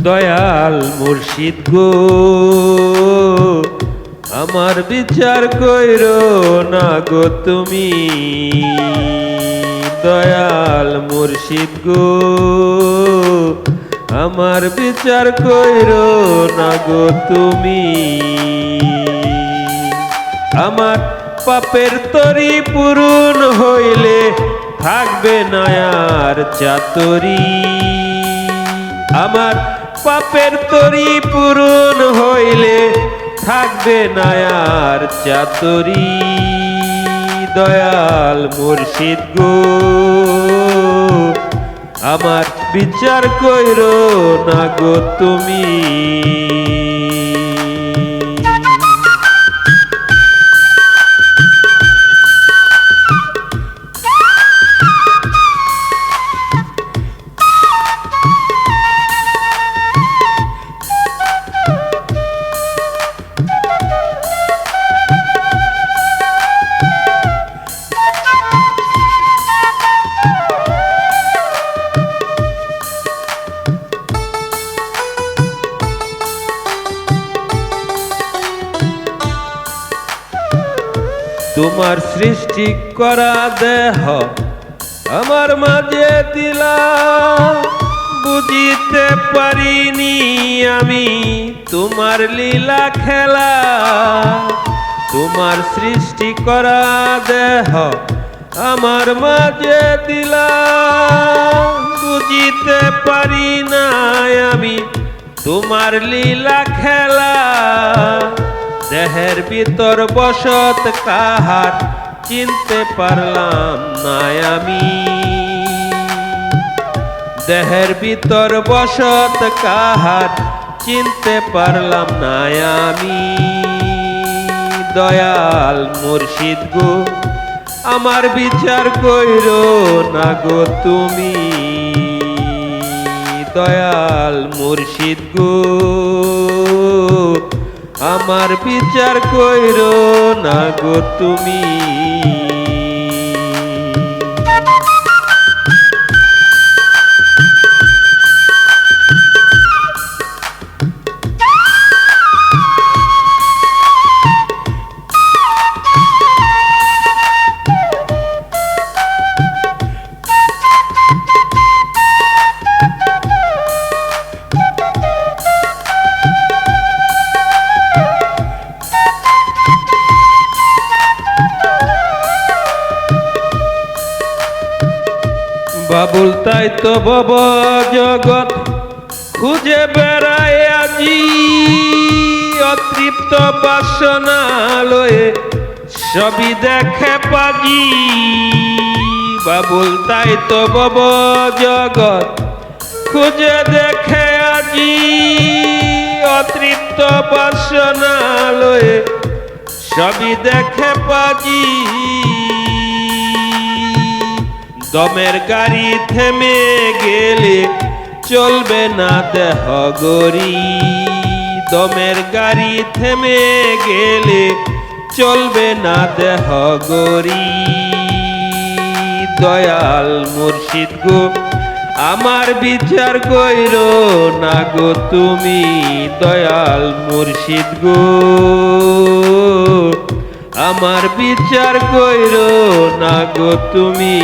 দয়াল মুর্শিদ গো আমার বিচার কইরো না গো তুমি। দয়াল মুর্শিদ গো আমার বিচার কইরো না গো তুমি। আমার পাপের তরি পূরণ হইলে থাকবে না আর চাতুরি। আমার পাপের তরি পূরণ হইলে থাকবে না আর চাতুরি। দয়াল মুর্শিদ গো আমার বিচার কইরো না গো তুমি। তোমার সৃষ্টি করা দেহ আমার মাঝে দিলা, বুঝিতে পারিনি আমি তোমার লীলা খেলা। তোমার সৃষ্টি করা দেহ আমার মাঝে দিলা, বুঝিতে পারি না আমি তোমার লীলা খেলা। দেহের ভিতর বসত কাহার চিনতে পারলাম না আমি। দেহের ভিতর বসত কাহার চিনতে পারলাম না আমি। দয়াল মুর্শিদ গো আমার বিচার কইরো না গো তুমি। দয়াল মুর্শিদ গো আমার বিচার কইরো না গো তুমি। বাবুল তাই তো বব জগৎ খুঁজে বেড়ায় আজি, অতৃপ্ত বাসনা লয়ে সবই দেখে পাজি। বাবুল তাই তো বব জগৎ খুঁজে দেখে আজি, অতৃপ্ত বাসনা লয়ে সবই দেখে পাজি। দমের গাড়ি থেমে গেলে চলবে না দেহ গড়ি। দমের গাড়ি থেমে গেলে চলবে না দেহ গড়ি। দয়াল মুর্শিদ গো আমার বিচার কইরো না গো তুমি। দয়াল মুর্শিদ গো আমার বিচার কইরো না গো তুমি।